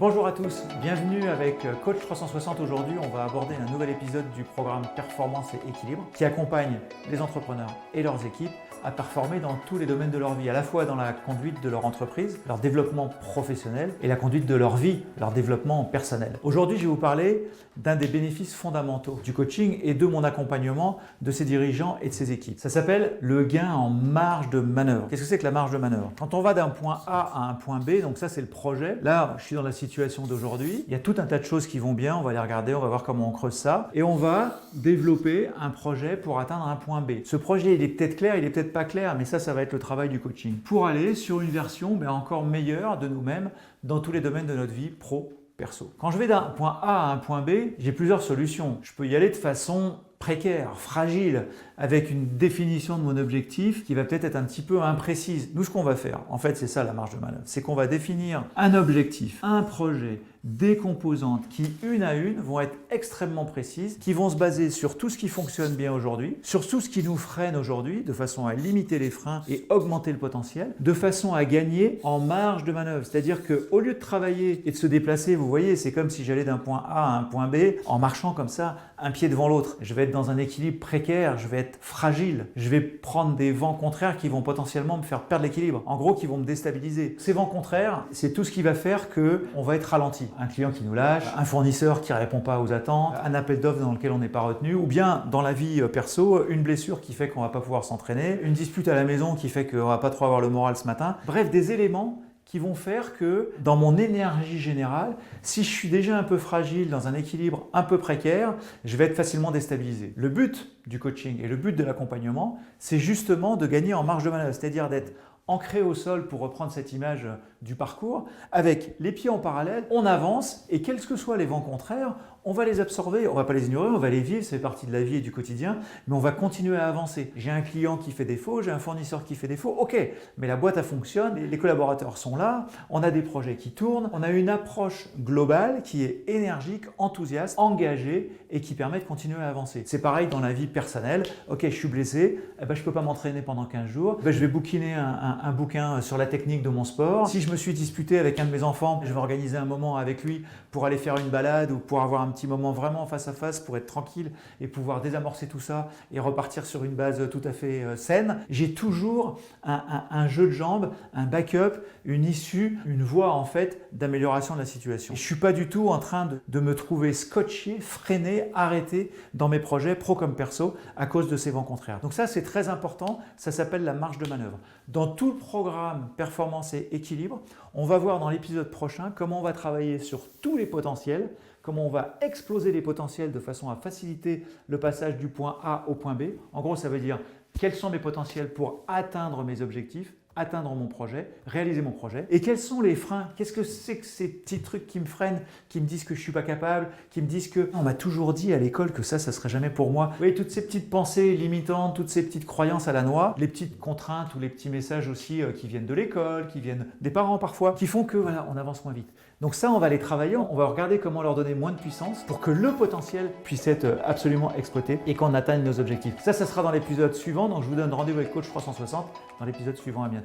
Bonjour à tous, bienvenue avec Coach 360. Aujourd'hui, on va aborder un nouvel épisode du programme Performance et Équilibre qui accompagne les entrepreneurs et leurs équipes à performer dans tous les domaines de leur vie, à la fois dans la conduite de leur entreprise, leur développement professionnel et la conduite de leur vie, leur développement personnel. Aujourd'hui, je vais vous parler d'un des bénéfices fondamentaux du coaching et de mon accompagnement de ses dirigeants et de ses équipes. Ça s'appelle le gain en marge de manœuvre. Qu'est-ce que c'est que la marge de manœuvre? Quand on va d'un point A à un point B, donc ça c'est le projet. Là, je suis dans la situation d'aujourd'hui. Il y a tout un tas de choses qui vont bien. On va les regarder, on va voir comment on creuse ça. Et on va développer un projet pour atteindre un point B. Ce projet, il est peut-être clair, il est peut-être pas clair, mais ça va être le travail du coaching. Pour aller sur une version encore meilleure de nous-mêmes dans tous les domaines de notre vie pro, perso. Quand je vais d'un point A à un point B, j'ai plusieurs solutions. Je peux y aller de façon précaire, fragile, avec une définition de mon objectif qui va peut-être être un petit peu imprécise. Nous, ce qu'on va faire, en fait, c'est ça la marge de manœuvre, c'est qu'on va définir un objectif, un projet, des composantes qui, une à une, vont être extrêmement précises, qui vont se baser sur tout ce qui fonctionne bien aujourd'hui, sur tout ce qui nous freine aujourd'hui, de façon à limiter les freins et augmenter le potentiel, de façon à gagner en marge de manœuvre. C'est-à-dire qu'au lieu de travailler et de se déplacer, vous voyez, c'est comme si j'allais d'un point A à un point B en marchant comme ça, un pied devant l'autre. Je vais être dans un équilibre précaire, je vais être fragile, je vais prendre des vents contraires qui vont potentiellement me faire perdre l'équilibre, en gros qui vont me déstabiliser. Ces vents contraires, c'est tout ce qui va faire qu'on va être ralenti. Un client qui nous lâche, un fournisseur qui ne répond pas aux attentes, un appel d'offres dans lequel on n'est pas retenu, ou bien dans la vie perso, une blessure qui fait qu'on ne va pas pouvoir s'entraîner, une dispute à la maison qui fait qu'on ne va pas trop avoir le moral ce matin. Bref, des éléments qui vont faire que dans mon énergie générale, si je suis déjà un peu fragile, dans un équilibre un peu précaire, je vais être facilement déstabilisé. Le but du coaching et le but de l'accompagnement, c'est justement de gagner en marge de manœuvre, c'est-à-dire d'être ancré au sol, pour reprendre cette image du parcours, avec les pieds en parallèle, on avance et quels que soient les vents contraires, on va les absorber, on ne va pas les ignorer, on va les vivre, ça fait partie de la vie et du quotidien, mais on va continuer à avancer. J'ai un client qui fait défaut, j'ai un fournisseur qui fait défaut, ok, mais la boîte elle fonctionne, les collaborateurs sont là, on a des projets qui tournent, on a une approche globale qui est énergique, enthousiaste, engagée et qui permet de continuer à avancer. C'est pareil dans la vie personnelle, ok, je suis blessé, je ne peux pas m'entraîner pendant 15 jours, je vais bouquiner un bouquin sur la technique de mon sport. Si je me suis disputé avec un de mes enfants, je vais organiser un moment avec lui pour aller faire une balade ou pour avoir un petit moment vraiment face à face pour être tranquille et pouvoir désamorcer tout ça et repartir sur une base tout à fait saine. J'ai toujours un jeu de jambes, un backup, une issue, une voie en fait d'amélioration de la situation. Et je ne suis pas du tout en train de me trouver scotché, freiné, arrêté dans mes projets pro comme perso à cause de ces vents contraires. Donc ça c'est très important, ça s'appelle la marge de manœuvre. Dans tout le programme Performance et Équilibre, on va voir dans l'épisode prochain comment on va travailler sur tous les potentiels, comment on va exploser les potentiels de façon à faciliter le passage du point A au point B. En gros, ça veut dire quels sont mes potentiels pour atteindre mes objectifs, atteindre mon projet, réaliser mon projet. Et quels sont les freins? Qu'est-ce que c'est que ces petits trucs qui me freinent, qui me disent que je ne suis pas capable, qui me disent que on m'a toujours dit à l'école que ça serait jamais pour moi. Vous voyez, toutes ces petites pensées limitantes, toutes ces petites croyances à la noix, les petites contraintes ou les petits messages aussi qui viennent de l'école, qui viennent des parents parfois, qui font que voilà, on avance moins vite. Donc ça, on va les travailler, on va regarder comment leur donner moins de puissance pour que le potentiel puisse être absolument exploité et qu'on atteigne nos objectifs. Ça sera dans l'épisode suivant, donc je vous donne rendez-vous avec Coach 360 dans l'épisode suivant. À bientôt.